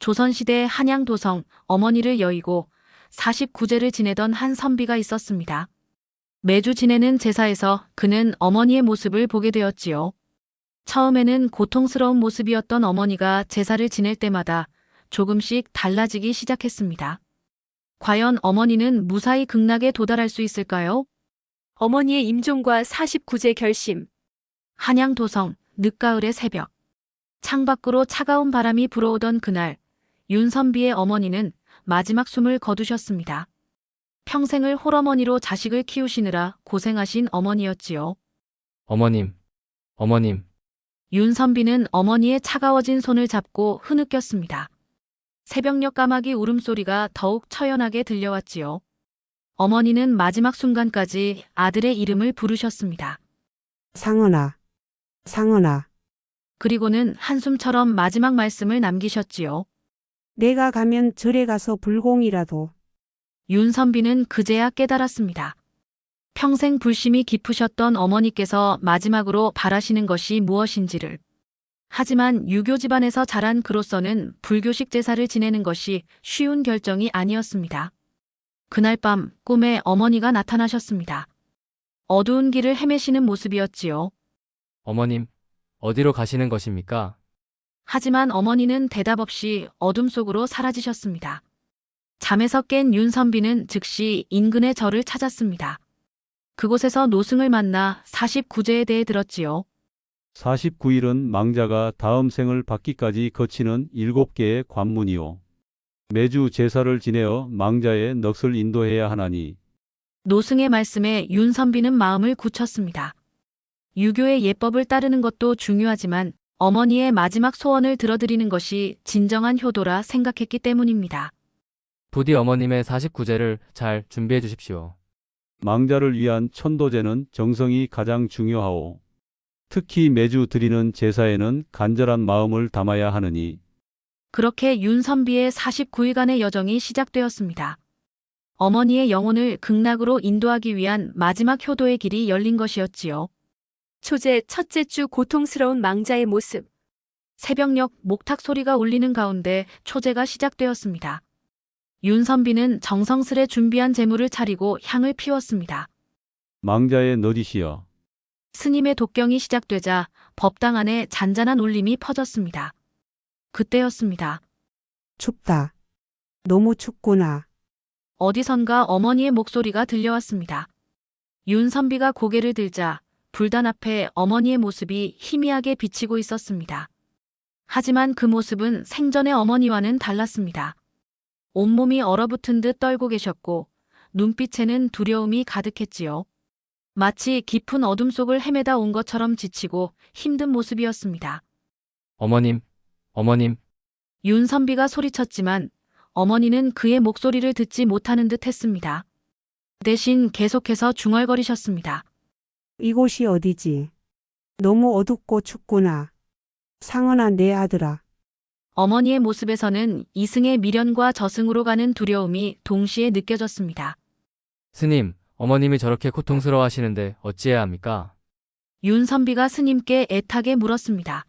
조선시대 한양도성 어머니를 여의고 49제를 지내던 한 선비가 있었습니다. 매주 지내는 제사에서 그는 어머니의 모습을 보게 되었지요. 처음에는 고통스러운 모습이었던 어머니가 제사를 지낼 때마다 조금씩 달라지기 시작했습니다. 과연 어머니는 무사히 극락에 도달할 수 있을까요? 어머니의 임종과 49제 결심. 한양도성 늦가을의 새벽. 창밖으로 차가운 바람이 불어오던 그날, 윤선비의 어머니는 마지막 숨을 거두셨습니다. 평생을 홀어머니로 자식을 키우시느라 고생하신 어머니였지요. 어머님, 어머님, 윤선비는 어머니의 차가워진 손을 잡고 흐느꼈습니다. 새벽녘 까마귀 울음소리가 더욱 처연하게 들려왔지요. 어머니는 마지막 순간까지 아들의 이름을 부르셨습니다. 상은아, 상은아, 그리고는 한숨처럼 마지막 말씀을 남기셨지요. 내가 가면 절에 가서 불공이라도. 윤선비는 그제야 깨달았습니다. 평생 불심이 깊으셨던 어머니께서 마지막으로 바라시는 것이 무엇인지를. 하지만 유교 집안에서 자란 그로서는 불교식 제사를 지내는 것이 쉬운 결정이 아니었습니다. 그날 밤 꿈에 어머니가 나타나셨습니다. 어두운 길을 헤매시는 모습이었지요. 어머님, 어디로 가시는 것입니까? 하지만 어머니는 대답 없이 어둠 속으로 사라지셨습니다. 잠에서 깬 윤선비는 즉시 인근의 절을 찾았습니다. 그곳에서 노승을 만나 49제에 대해 들었지요. 49일은 망자가 다음 생을 받기까지 거치는 7개의 관문이요. 매주 제사를 지내어 망자의 넋을 인도해야 하나니. 노승의 말씀에 윤선비는 마음을 굳혔습니다. 유교의 예법을 따르는 것도 중요하지만 어머니의 마지막 소원을 들어드리는 것이 진정한 효도라 생각했기 때문입니다. 부디 어머님의 49제를 잘 준비해 주십시오. 망자를 위한 천도제는 정성이 가장 중요하오. 특히 매주 드리는 제사에는 간절한 마음을 담아야 하느니. 그렇게 윤선비의 49일간의 여정이 시작되었습니다. 어머니의 영혼을 극락으로 인도하기 위한 마지막 효도의 길이 열린 것이었지요. 초제 첫째 주 고통스러운 망자의 모습. 새벽녘 목탁 소리가 울리는 가운데 초제가 시작되었습니다. 윤선비는 정성스레 준비한 제물을 차리고 향을 피웠습니다. 망자의 너짓이여. 스님의 독경이 시작되자 법당 안에 잔잔한 울림이 퍼졌습니다. 그때였습니다. 춥다. 너무 춥구나. 어디선가 어머니의 목소리가 들려왔습니다. 윤선비가 고개를 들자 불단 앞에 어머니의 모습이 희미하게 비치고 있었습니다. 하지만 그 모습은 생전의 어머니와는 달랐습니다. 온몸이 얼어붙은 듯 떨고 계셨고 눈빛에는 두려움이 가득했지요. 마치 깊은 어둠 속을 헤매다 온 것처럼 지치고 힘든 모습이었습니다. 어머님, 어머님, 윤선비가 소리쳤지만 어머니는 그의 목소리를 듣지 못하는 듯 했습니다. 대신 계속해서 중얼거리셨습니다. 이곳이 어디지? 너무 어둡고 춥구나. 상은아, 내 아들아. 어머니의 모습에서는 이승의 미련과 저승으로 가는 두려움이 동시에 느껴졌습니다. 스님, 어머님이 저렇게 고통스러워 하시는데 어찌해야 합니까? 윤선비가 스님께 애타게 물었습니다.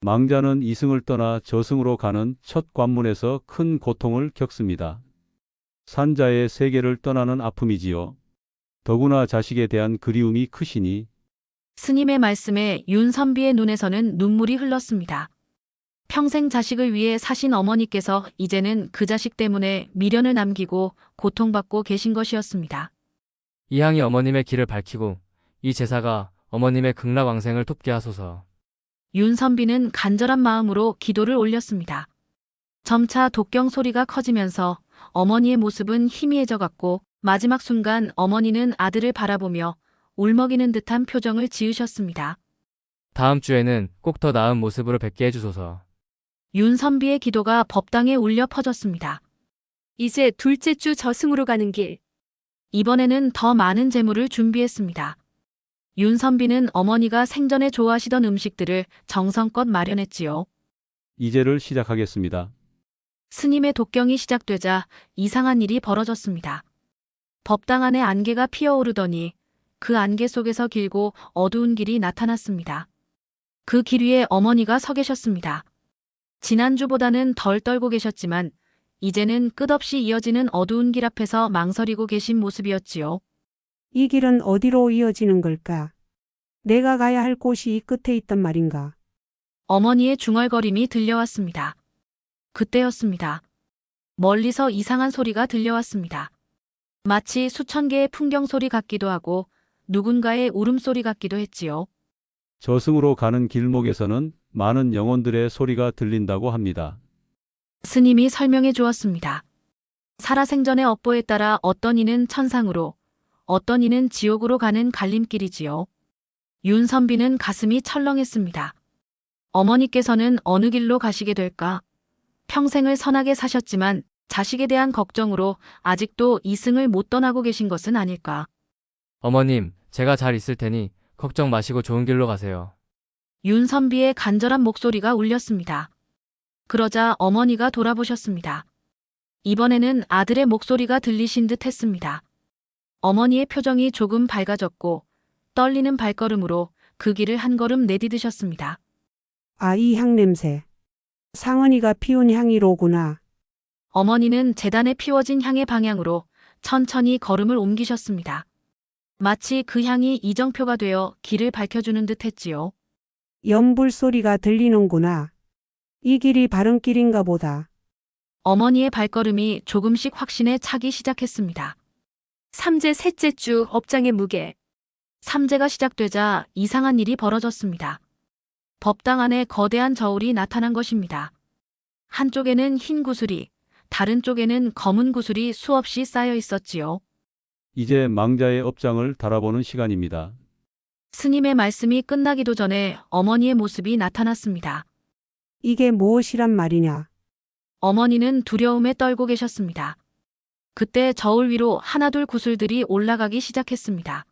망자는 이승을 떠나 저승으로 가는 첫 관문에서 큰 고통을 겪습니다. 산자의 세계를 떠나는 아픔이지요. 더구나 자식에 대한 그리움이 크시니. 스님의 말씀에 윤선비의 눈에서는 눈물이 흘렀습니다. 평생 자식을 위해 사신 어머니께서 이제는 그 자식 때문에 미련을 남기고 고통받고 계신 것이었습니다. 이 향이 어머님의 길을 밝히고 이 제사가 어머님의 극락왕생을 돕게 하소서. 윤선비는 간절한 마음으로 기도를 올렸습니다. 점차 독경 소리가 커지면서 어머니의 모습은 희미해져 갔고 마지막 순간 어머니는 아들을 바라보며 울먹이는 듯한 표정을 지으셨습니다. 다음 주에는 꼭 더 나은 모습으로 뵙게 해주소서. 윤선비의 기도가 법당에 울려 퍼졌습니다. 이제 둘째 주 저승으로 가는 길. 이번에는 더 많은 재물을 준비했습니다. 윤선비는 어머니가 생전에 좋아하시던 음식들을 정성껏 마련했지요. 이제를 시작하겠습니다. 스님의 독경이 시작되자 이상한 일이 벌어졌습니다. 법당 안에 안개가 피어오르더니 그 안개 속에서 길고 어두운 길이 나타났습니다. 그 길 위에 어머니가 서 계셨습니다. 지난주보다는 덜 떨고 계셨지만 이제는 끝없이 이어지는 어두운 길 앞에서 망설이고 계신 모습이었지요. 이 길은 어디로 이어지는 걸까? 내가 가야 할 곳이 이 끝에 있단 말인가? 어머니의 중얼거림이 들려왔습니다. 그때였습니다. 멀리서 이상한 소리가 들려왔습니다. 마치 수천 개의 풍경 소리 같기도 하고 누군가의 울음소리 같기도 했지요. 저승으로 가는 길목에서는 많은 영혼들의 소리가 들린다고 합니다. 스님이 설명해 주었습니다. 살아생전의 업보에 따라 어떤 이는 천상으로, 어떤 이는 지옥으로 가는 갈림길이지요. 윤선비는 가슴이 철렁했습니다. 어머니께서는 어느 길로 가시게 될까? 평생을 선하게 사셨지만 자식에 대한 걱정으로 아직도 이승을 못 떠나고 계신 것은 아닐까? 어머님, 제가 잘 있을 테니 걱정 마시고 좋은 길로 가세요. 윤선비의 간절한 목소리가 울렸습니다. 그러자 어머니가 돌아보셨습니다. 이번에는 아들의 목소리가 들리신 듯 했습니다. 어머니의 표정이 조금 밝아졌고 떨리는 발걸음으로 그 길을 한 걸음 내디디셨습니다. 아, 이 향 냄새. 상은이가 피운 향이로구나. 어머니는 재단에 피워진 향의 방향으로 천천히 걸음을 옮기셨습니다. 마치 그 향이 이정표가 되어 길을 밝혀주는 듯 했지요. 연불 소리가 들리는구나. 이 길이 바른 길인가 보다. 어머니의 발걸음이 조금씩 확신에 차기 시작했습니다. 삼재 셋째 주 업장의 무게. 삼재가 시작되자 이상한 일이 벌어졌습니다. 법당 안에 거대한 저울이 나타난 것입니다. 한쪽에는 흰 구슬이, 다른 쪽에는 검은 구슬이 수없이 쌓여 있었지요. 이제 망자의 업장을 달아보는 시간입니다. 스님의 말씀이 끝나기도 전에 어머니의 모습이 나타났습니다. 이게 무엇이란 말이냐? 어머니는 두려움에 떨고 계셨습니다. 그때 저울 위로 하나둘 구슬들이 올라가기 시작했습니다.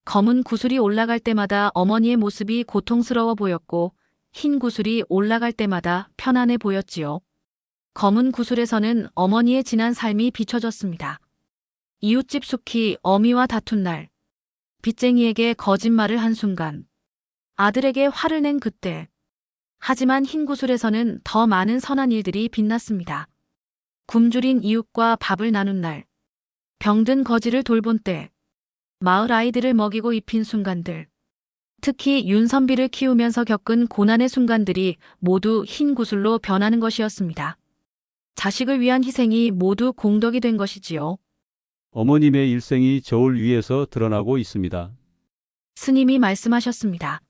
검은 구슬이 올라갈 때마다 어머니의 모습이 고통스러워 보였고 흰 구슬이 올라갈 때마다 편안해 보였지요. 검은 구슬에서는 어머니의 지난 삶이 비춰졌습니다. 이웃집 숙희 어미와 다툰 날, 빚쟁이에게 거짓말을 한 순간, 아들에게 화를 낸 그때. 하지만 흰 구슬에서는 더 많은 선한 일들이 빛났습니다. 굶주린 이웃과 밥을 나눈 날, 병든 거지를 돌본 때, 마을 아이들을 먹이고 입힌 순간들, 특히 윤선비를 키우면서 겪은 고난의 순간들이 모두 흰 구슬로 변하는 것이었습니다. 자식을 위한 희생이 모두 공덕이 된 것이지요. 어머님의 일생이 저울 위에서 드러나고 있습니다. 스님이 말씀하셨습니다.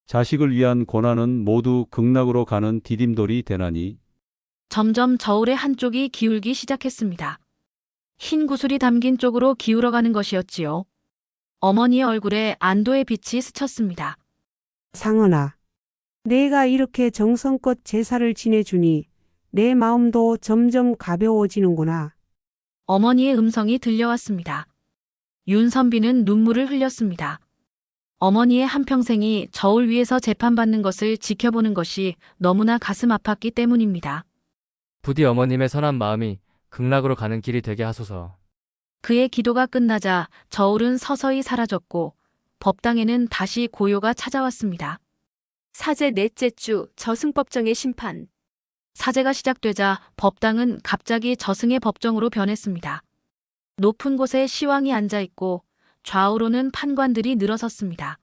자식을 위한 고난은 모두 극락으로 가는 디딤돌이 되나니 점점 저울의 한쪽이 기울기 시작했습니다. 흰 구슬이 담긴 쪽으로 기울어가는 것이었지요. 어머니의 얼굴에 안도의 빛이 스쳤습니다. 상은아, 내가 이렇게 정성껏 제사를 지내주니 내 마음도 점점 가벼워지는구나. 어머니의 음성이 들려왔습니다. 윤선비는 눈물을 흘렸습니다. 어머니의 한평생이 저울 위에서 재판받는 것을 지켜보는 것이 너무나 가슴 아팠기 때문입니다. 부디 어머님의 선한 마음이 극락으로 가는 길이 되게 하소서. 그의 기도가 끝나자 저울은 서서히 사라졌고 법당에는 다시 고요가 찾아왔습니다. 사제 넷째 주 저승법정의 심판. 사제가 시작되자 법당은 갑자기 저승의 법정으로 변했습니다. 높은 곳에 시왕이 앉아있고 좌우로는 판관들이 늘어섰습니다.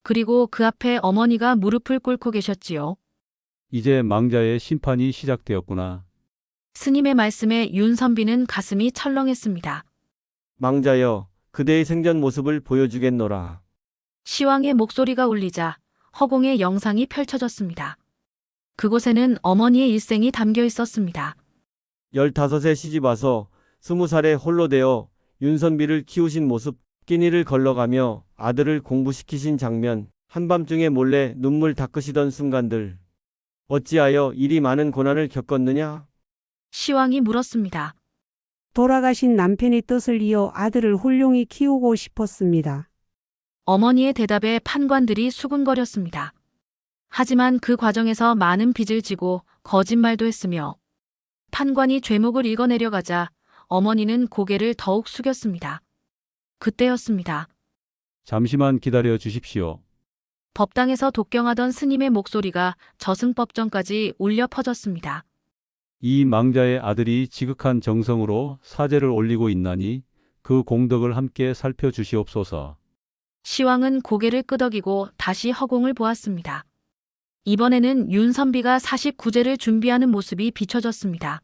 그리고 그 앞에 어머니가 무릎을 꿇고 계셨지요. 이제 망자의 심판이 시작되었구나. 스님의 말씀에 윤선비는 가슴이 철렁했습니다. 망자여, 그대의 생전 모습을 보여주겠노라. 시왕의 목소리가 울리자 허공의 영상이 펼쳐졌습니다. 그곳에는 어머니의 일생이 담겨 있었습니다. 15세 시집 와서 20살에 홀로 되어 윤선비를 키우신 모습, 끼니를 걸러가며 아들을 공부시키신 장면, 한밤중에 몰래 눈물 닦으시던 순간들. 어찌하여 이리 많은 고난을 겪었느냐? 시왕이 물었습니다. 돌아가신 남편의 뜻을 이어 아들을 훌륭히 키우고 싶었습니다. 어머니의 대답에 판관들이 수군거렸습니다. 하지만 그 과정에서 많은 빚을 지고 거짓말도 했으며 판관이 죄목을 읽어내려가자 어머니는 고개를 더욱 숙였습니다. 그때였습니다. 잠시만 기다려 주십시오. 법당에서 독경하던 스님의 목소리가 저승법정까지 울려 퍼졌습니다. 이 망자의 아들이 지극한 정성으로 사제를 올리고 있나니 그 공덕을 함께 살펴주시옵소서. 시왕은 고개를 끄덕이고 다시 허공을 보았습니다. 이번에는 윤선비가 49제를 준비하는 모습이 비춰졌습니다.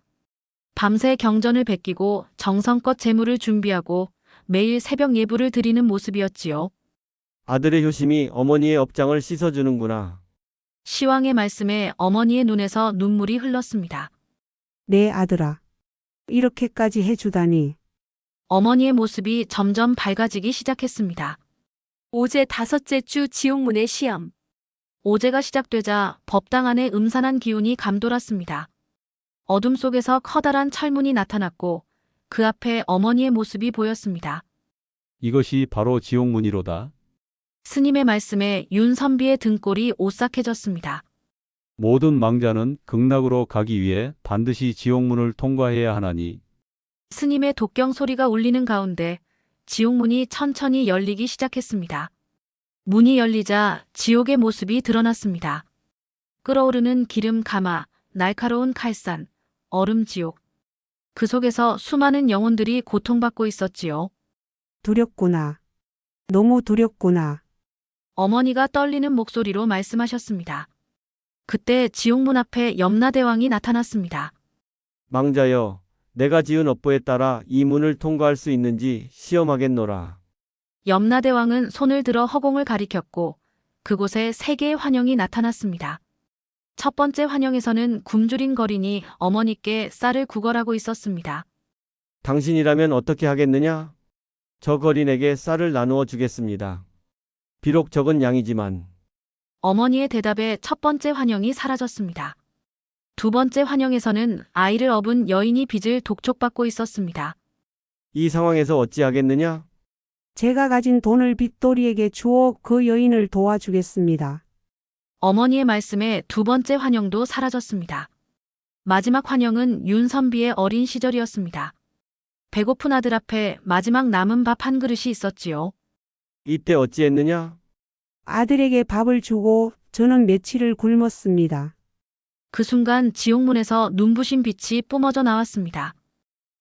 밤새 경전을 베끼고 정성껏 제물을 준비하고 매일 새벽 예불을 드리는 모습이었지요. 아들의 효심이 어머니의 업장을 씻어주는구나. 시왕의 말씀에 어머니의 눈에서 눈물이 흘렀습니다. 내 아들아. 이렇게까지 해주다니. 어머니의 모습이 점점 밝아지기 시작했습니다. 오제 5째 주 지옥문의 시험. 오제가 시작되자 법당 안에 음산한 기운이 감돌았습니다. 어둠 속에서 커다란 철문이 나타났고 그 앞에 어머니의 모습이 보였습니다. 이것이 바로 지옥문이로다. 스님의 말씀에 윤선비의 등골이 오싹해졌습니다. 모든 망자는 극락으로 가기 위해 반드시 지옥문을 통과해야 하나니 스님의 독경 소리가 울리는 가운데 지옥문이 천천히 열리기 시작했습니다. 문이 열리자 지옥의 모습이 드러났습니다. 끓어오르는 기름 가마, 날카로운 칼산, 얼음 지옥. 그 속에서 수많은 영혼들이 고통받고 있었지요. 두렵구나. 너무 두렵구나. 어머니가 떨리는 목소리로 말씀하셨습니다. 그때 지옥문 앞에 염라대왕이 나타났습니다. 망자여, 내가 지은 업보에 따라 이 문을 통과할 수 있는지 시험하겠노라. 염라대왕은 손을 들어 허공을 가리켰고 그곳에 3개의 환영이 나타났습니다. 첫 번째 환영에서는 굶주린 거린이 어머니께 쌀을 구걸하고 있었습니다. 당신이라면 어떻게 하겠느냐? 저 거린에게 쌀을 나누어 주겠습니다. 비록 적은 양이지만. 어머니의 대답에 첫 번째 환영이 사라졌습니다. 두 번째 환영에서는 아이를 업은 여인이 빚을 독촉받고 있었습니다. 이 상황에서 어찌하겠느냐? 제가 가진 돈을 빚돌이에게 주어 그 여인을 도와주겠습니다. 어머니의 말씀에 두 번째 환영도 사라졌습니다. 마지막 환영은 윤선비의 어린 시절이었습니다. 배고픈 아들 앞에 마지막 남은 밥 한 그릇이 있었지요. 이때 어찌했느냐? 아들에게 밥을 주고 저는 며칠을 굶었습니다. 그 순간 지옥문에서 눈부신 빛이 뿜어져 나왔습니다.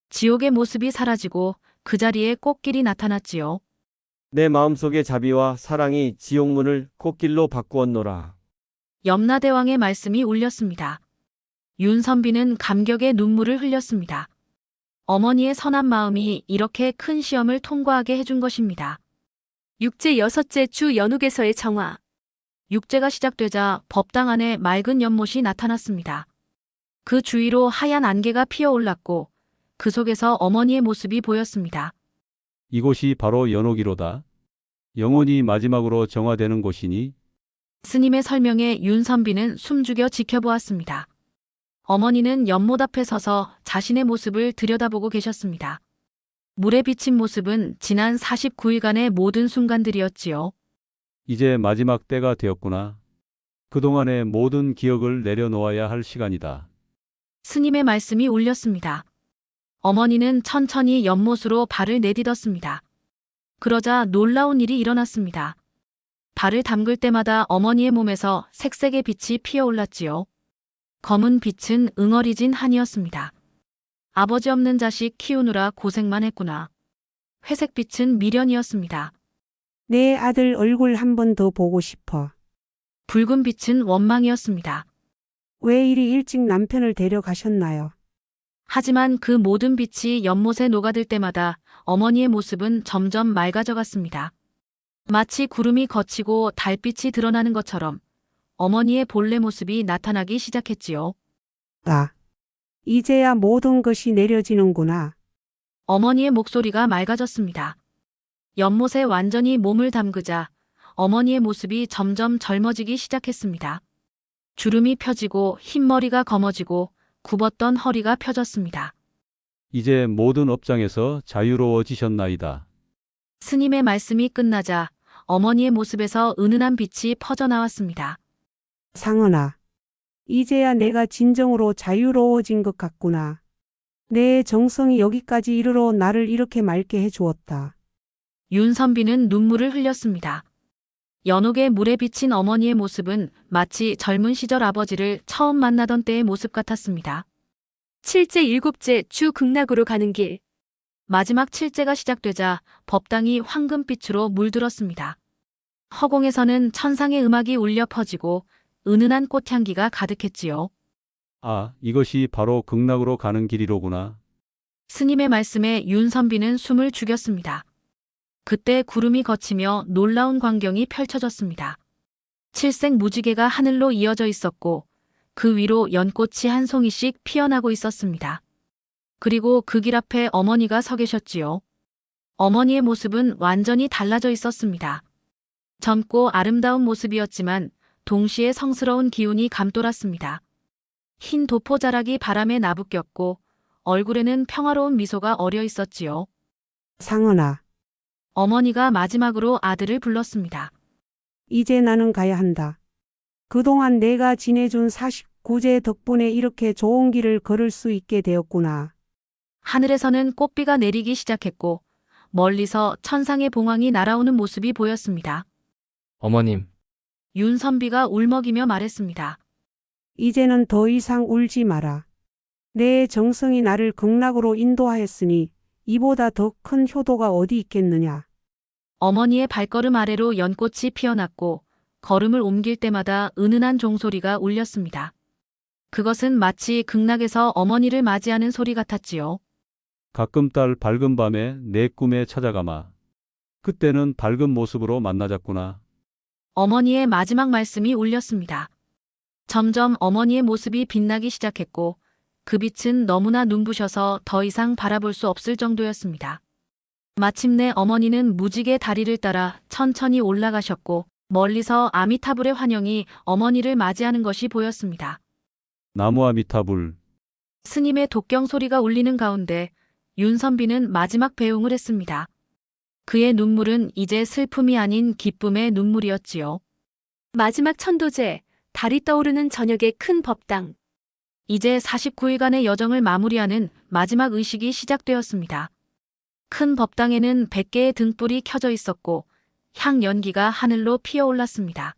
지옥의 모습이 사라지고 그 자리에 꽃길이 나타났지요. 내 마음속의 자비와 사랑이 지옥문을 꽃길로 바꾸었노라. 염라대왕의 말씀이 울렸습니다. 윤선비는 감격의 눈물을 흘렸습니다. 어머니의 선한 마음이 이렇게 큰 시험을 통과하게 해준 것입니다. 6제 6째 주 연옥에서의 정화. 육제가 시작되자 법당 안에 맑은 연못이 나타났습니다. 그 주위로 하얀 안개가 피어올랐고 그 속에서 어머니의 모습이 보였습니다. 이곳이 바로 연옥이로다. 영혼이 마지막으로 정화되는 곳이니 스님의 설명에 윤선비는 숨죽여 지켜보았습니다. 어머니는 연못 앞에 서서 자신의 모습을 들여다보고 계셨습니다. 물에 비친 모습은 지난 49일간의 모든 순간들이었지요. 이제 마지막 때가 되었구나. 그동안의 모든 기억을 내려놓아야 할 시간이다. 스님의 말씀이 울렸습니다. 어머니는 천천히 연못으로 발을 내딛었습니다. 그러자 놀라운 일이 일어났습니다. 발을 담글 때마다 어머니의 몸에서 색색의 빛이 피어올랐지요. 검은 빛은 응어리진 한이었습니다. 아버지 없는 자식 키우느라 고생만 했구나. 회색 빛은 미련이었습니다. 내 아들 얼굴 한 번 더 보고 싶어. 붉은 빛은 원망이었습니다. 왜 이리 일찍 남편을 데려가셨나요? 하지만 그 모든 빛이 연못에 녹아들 때마다 어머니의 모습은 점점 맑아져 갔습니다. 마치 구름이 걷히고 달빛이 드러나는 것처럼 어머니의 본래 모습이 나타나기 시작했지요. 아, 이제야 모든 것이 내려지는구나. 어머니의 목소리가 맑아졌습니다. 연못에 완전히 몸을 담그자 어머니의 모습이 점점 젊어지기 시작했습니다. 주름이 펴지고 흰머리가 검어지고 굽었던 허리가 펴졌습니다. 이제 모든 업장에서 자유로워지셨나이다. 스님의 말씀이 끝나자 어머니의 모습에서 은은한 빛이 퍼져나왔습니다. 상은아, 이제야 내가 진정으로 자유로워진 것 같구나. 내 정성이 여기까지 이르러 나를 이렇게 맑게 해주었다. 윤선비는 눈물을 흘렸습니다. 연옥의 물에 비친 어머니의 모습은 마치 젊은 시절 아버지를 처음 만나던 때의 모습 같았습니다. 7제 7제 주 극락으로 가는 길. 마지막 칠제가 시작되자 법당이 황금빛으로 물들었습니다. 허공에서는 천상의 음악이 울려 퍼지고 은은한 꽃향기가 가득했지요. 아, 이것이 바로 극락으로 가는 길이로구나. 스님의 말씀에 윤선비는 숨을 죽였습니다. 그때 구름이 걷히며 놀라운 광경이 펼쳐졌습니다. 칠색 무지개가 하늘로 이어져 있었고 그 위로 연꽃이 한 송이씩 피어나고 있었습니다. 그리고 그 길 앞에 어머니가 서 계셨지요. 어머니의 모습은 완전히 달라져 있었습니다. 젊고 아름다운 모습이었지만 동시에 성스러운 기운이 감돌았습니다. 흰 도포자락이 바람에 나부꼈고 얼굴에는 평화로운 미소가 어려 있었지요. 상은아, 어머니가 마지막으로 아들을 불렀습니다. 이제 나는 가야 한다. 그동안 내가 지내준 49제 덕분에 이렇게 좋은 길을 걸을 수 있게 되었구나. 하늘에서는 꽃비가 내리기 시작했고 멀리서 천상의 봉황이 날아오는 모습이 보였습니다. 어머님, 윤선비가 울먹이며 말했습니다. 이제는 더 이상 울지 마라. 내 정성이 나를 극락으로 인도하였으니 이보다 더 큰 효도가 어디 있겠느냐. 어머니의 발걸음 아래로 연꽃이 피어났고 걸음을 옮길 때마다 은은한 종소리가 울렸습니다. 그것은 마치 극락에서 어머니를 맞이하는 소리 같았지요. 가끔 딸 밝은 밤에 내 꿈에 찾아가마. 그때는 밝은 모습으로 만나자꾸나. 어머니의 마지막 말씀이 울렸습니다. 점점 어머니의 모습이 빛나기 시작했고 그 빛은 너무나 눈부셔서 더 이상 바라볼 수 없을 정도였습니다. 마침내 어머니는 무지개 다리를 따라 천천히 올라가셨고 멀리서 아미타불의 환영이 어머니를 맞이하는 것이 보였습니다. 나무 아미타불. 스님의 독경 소리가 울리는 가운데 윤선비는 마지막 배웅을 했습니다. 그의 눈물은 이제 슬픔이 아닌 기쁨의 눈물이었지요. 마지막 천도제, 달이 떠오르는 저녁의 큰 법당. 이제 49일간의 여정을 마무리하는 마지막 의식이 시작되었습니다. 큰 법당에는 100개의 등불이 켜져 있었고 향 연기가 하늘로 피어올랐습니다.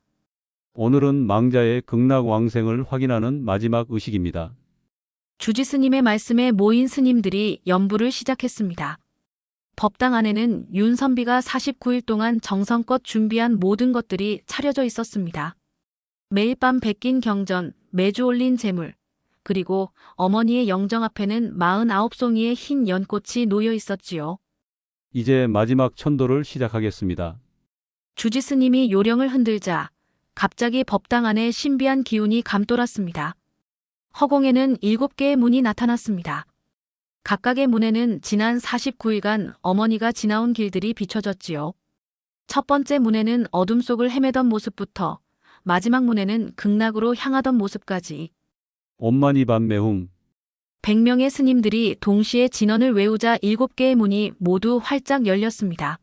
오늘은 망자의 극락 왕생을 확인하는 마지막 의식입니다. 주지 스님의 말씀에 모인 스님들이 연부를 시작했습니다. 법당 안에는 윤선비가 49일 동안 정성껏 준비한 모든 것들이 차려져 있었습니다. 매일 밤 베낀 경전, 매주 올린 제물, 그리고 어머니의 영정 앞에는 49송이의 흰 연꽃이 놓여 있었지요. 이제 마지막 천도를 시작하겠습니다. 주지 스님이 요령을 흔들자 갑자기 법당 안에 신비한 기운이 감돌았습니다. 허공에는 7개의 문이 나타났습니다. 각각의 문에는 지난 49일간 어머니가 지나온 길들이 비춰졌지요. 첫 번째 문에는 어둠 속을 헤매던 모습부터 마지막 문에는 극락으로 향하던 모습까지 엄마니 반매웅. 100명의 스님들이 동시에 진언을 외우자 7개의 문이 모두 활짝 열렸습니다.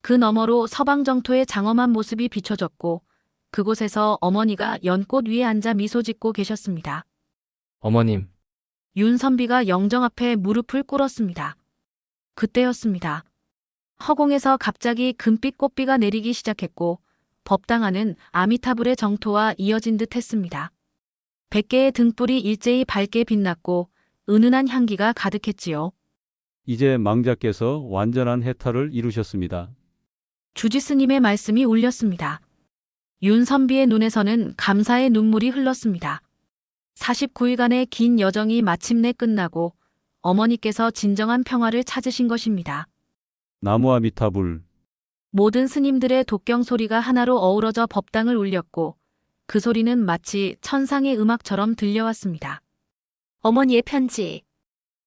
그 너머로 서방 정토의 장엄한 모습이 비춰졌고 그곳에서 어머니가 연꽃 위에 앉아 미소 짓고 계셨습니다. 어머님, 윤선비가 영정 앞에 무릎을 꿇었습니다. 그때였습니다. 허공에서 갑자기 금빛 꽃비가 내리기 시작했고 법당 안은 아미타불의 정토와 이어진 듯 했습니다. 100개의 등불이 일제히 밝게 빛났고 은은한 향기가 가득했지요. 이제 망자께서 완전한 해탈을 이루셨습니다. 주지 스님의 말씀이 울렸습니다. 윤선비의 눈에서는 감사의 눈물이 흘렀습니다. 49일간의 긴 여정이 마침내 끝나고 어머니께서 진정한 평화를 찾으신 것입니다. 나무 아미타불. 모든 스님들의 독경 소리가 하나로 어우러져 법당을 울렸고 그 소리는 마치 천상의 음악처럼 들려왔습니다. 어머니의 편지.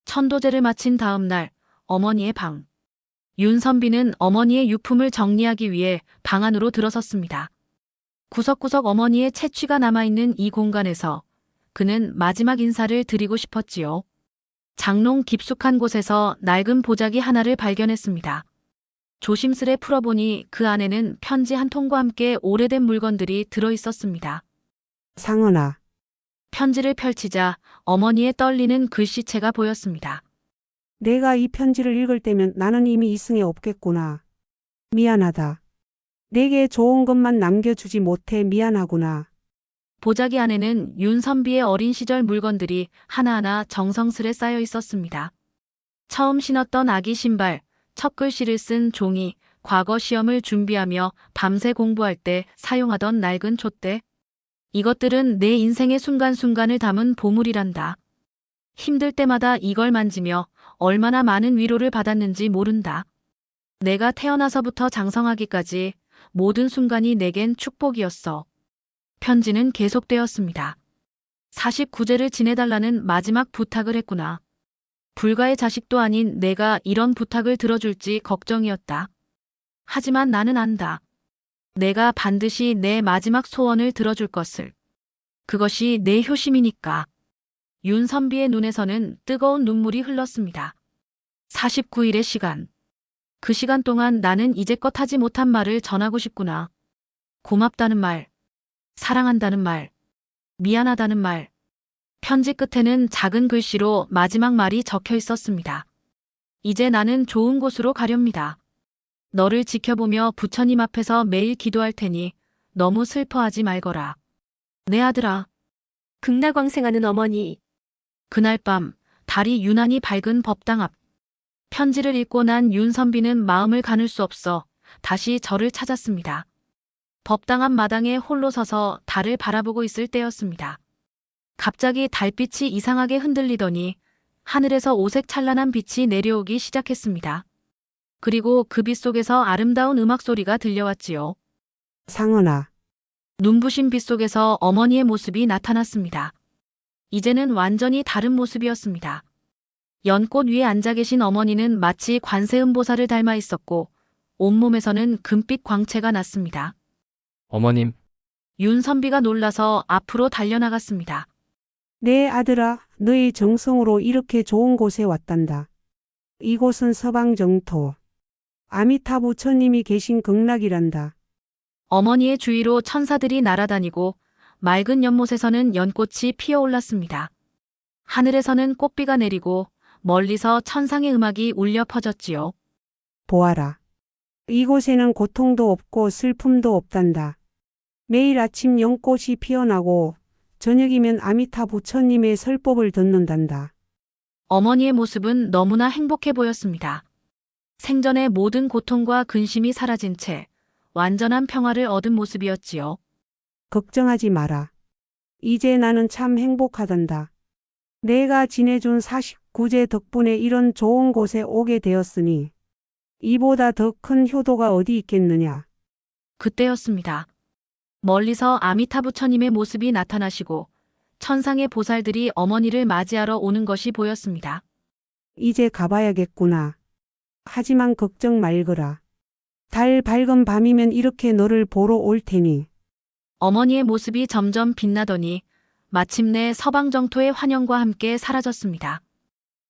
천도제를 마친 다음 날 어머니의 방. 윤선비는 어머니의 유품을 정리하기 위해 방 안으로 들어섰습니다. 구석구석 어머니의 채취가 남아있는 이 공간에서 그는 마지막 인사를 드리고 싶었지요. 장롱 깊숙한 곳에서 낡은 보자기 하나를 발견했습니다. 조심스레 풀어보니 그 안에는 편지 한 통과 함께 오래된 물건들이 들어있었습니다. 상은아, 편지를 펼치자 어머니의 떨리는 글씨체가 보였습니다. 내가 이 편지를 읽을 때면 나는 이미 이승에 없겠구나. 미안하다. 내게 좋은 것만 남겨주지 못해 미안하구나. 보자기 안에는 윤선비의 어린 시절 물건들이 하나하나 정성스레 쌓여 있었습니다. 처음 신었던 아기 신발, 첫 글씨를 쓴 종이, 과거 시험을 준비하며 밤새 공부할 때 사용하던 낡은 촛대. 이것들은 내 인생의 순간순간을 담은 보물이란다. 힘들 때마다 이걸 만지며 얼마나 많은 위로를 받았는지 모른다. 내가 태어나서부터 장성하기까지 모든 순간이 내겐 축복이었어. 편지는 계속되었습니다. 49제를 지내달라는 마지막 부탁을 했구나. 불가의 자식도 아닌 내가 이런 부탁을 들어줄지 걱정이었다. 하지만 나는 안다. 내가 반드시 내 마지막 소원을 들어줄 것을. 그것이 내 효심이니까. 윤선비의 눈에서는 뜨거운 눈물이 흘렀습니다. 49일의 시간. 그 시간 동안 나는 이제껏 하지 못한 말을 전하고 싶구나. 고맙다는 말, 사랑한다는 말, 미안하다는 말. 편지 끝에는 작은 글씨로 마지막 말이 적혀 있었습니다. 이제 나는 좋은 곳으로 가렵니다. 너를 지켜보며 부처님 앞에서 매일 기도할 테니 너무 슬퍼하지 말거라. 내 아들아. 극락왕생하는 어머니. 그날 밤 달이 유난히 밝은 법당 앞. 편지를 읽고 난 윤선비는 마음을 가눌 수 없어 다시 절을 찾았습니다. 법당 앞 마당에 홀로 서서 달을 바라보고 있을 때였습니다. 갑자기 달빛이 이상하게 흔들리더니 하늘에서 오색 찬란한 빛이 내려오기 시작했습니다. 그리고 그 빛 속에서 아름다운 음악 소리가 들려왔지요. 상은아, 눈부신 빛 속에서 어머니의 모습이 나타났습니다. 이제는 완전히 다른 모습이었습니다. 연꽃 위에 앉아 계신 어머니는 마치 관세음보살을 닮아 있었고 온몸에서는 금빛 광채가 났습니다. 어머님, 윤선비가 놀라서 앞으로 달려나갔습니다. 내 아들아, 너의 정성으로 이렇게 좋은 곳에 왔단다. 이곳은 서방 정토. 아미타 부처님이 계신 극락이란다. 어머니의 주위로 천사들이 날아다니고 맑은 연못에서는 연꽃이 피어올랐습니다. 하늘에서는 꽃비가 내리고 멀리서 천상의 음악이 울려 퍼졌지요. 보아라. 이곳에는 고통도 없고 슬픔도 없단다. 매일 아침 연꽃이 피어나고 저녁이면 아미타 부처님의 설법을 듣는단다. 어머니의 모습은 너무나 행복해 보였습니다. 생전의 모든 고통과 근심이 사라진 채 완전한 평화를 얻은 모습이었지요. 걱정하지 마라. 이제 나는 참 행복하단다. 내가 지내준 49제 덕분에 이런 좋은 곳에 오게 되었으니 이보다 더 큰 효도가 어디 있겠느냐. 그때였습니다. 멀리서 아미타 부처님의 모습이 나타나시고 천상의 보살들이 어머니를 맞이하러 오는 것이 보였습니다. 이제 가봐야겠구나. 하지만 걱정 말거라. 달 밝은 밤이면 이렇게 너를 보러 올 테니. 어머니의 모습이 점점 빛나더니 마침내 서방정토의 환영과 함께 사라졌습니다.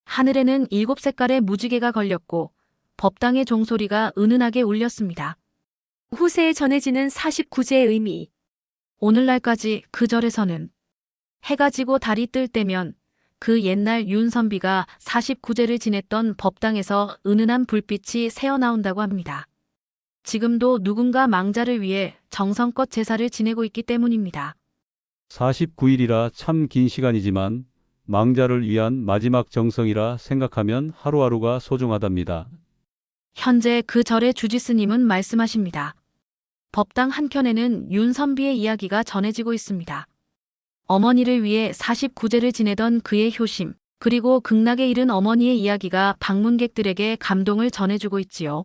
하늘에는 7색깔의 무지개가 걸렸고 법당의 종소리가 은은하게 울렸습니다. 후세에 전해지는 49제의 의미. 오늘날까지 그 절에서는 해가 지고 달이 뜰 때면 그 옛날 윤선비가 49제를 지냈던 법당에서 은은한 불빛이 새어나온다고 합니다. 지금도 누군가 망자를 위해 정성껏 제사를 지내고 있기 때문입니다. 49일이라 참 긴 시간이지만 망자를 위한 마지막 정성이라 생각하면 하루하루가 소중하답니다. 현재 그 절의 주지스님은 말씀하십니다. 법당 한켠에는 윤선비의 이야기가 전해지고 있습니다. 어머니를 위해 49제를 지내던 그의 효심, 그리고 극락에 이른 어머니의 이야기가 방문객들에게 감동을 전해주고 있지요.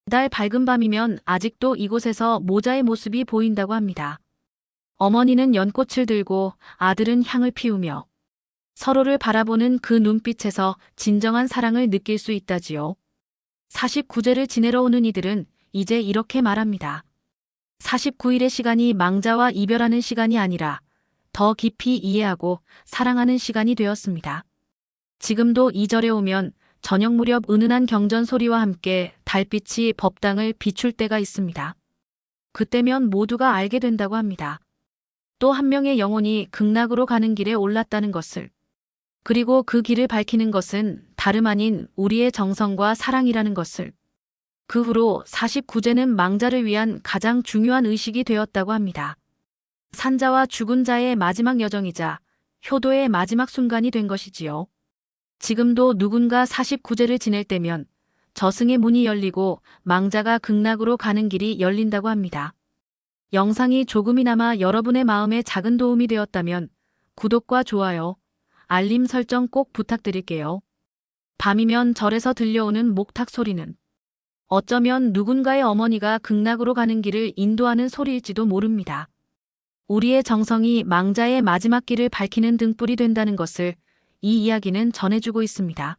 달 밝은 밤이면 아직도 이곳에서 모자의 모습이 보인다고 합니다. 어머니는 연꽃을 들고 아들은 향을 피우며 서로를 바라보는 그 눈빛에서 진정한 사랑을 느낄 수 있다지요. 49제를 지내러 오는 이들은 이제 이렇게 말합니다. 49일의 시간이 망자와 이별하는 시간이 아니라 더 깊이 이해하고 사랑하는 시간이 되었습니다. 지금도 이 절에 오면 저녁 무렵 은은한 경전 소리와 함께 달빛이 법당을 비출 때가 있습니다. 그때면 모두가 알게 된다고 합니다. 또 한 명의 영혼이 극락으로 가는 길에 올랐다는 것을. 그리고 그 길을 밝히는 것은 다름 아닌 우리의 정성과 사랑이라는 것을. 그 후로 49제는 망자를 위한 가장 중요한 의식이 되었다고 합니다. 산자와 죽은 자의 마지막 여정이자 효도의 마지막 순간이 된 것이지요. 지금도 누군가 49제를 지낼 때면 저승의 문이 열리고 망자가 극락으로 가는 길이 열린다고 합니다. 영상이 조금이나마 여러분의 마음에 작은 도움이 되었다면 구독과 좋아요, 알림 설정 꼭 부탁드릴게요. 밤이면 절에서 들려오는 목탁 소리는 어쩌면 누군가의 어머니가 극락으로 가는 길을 인도하는 소리일지도 모릅니다. 우리의 정성이 망자의 마지막 길을 밝히는 등불이 된다는 것을 이 이야기는 전해주고 있습니다.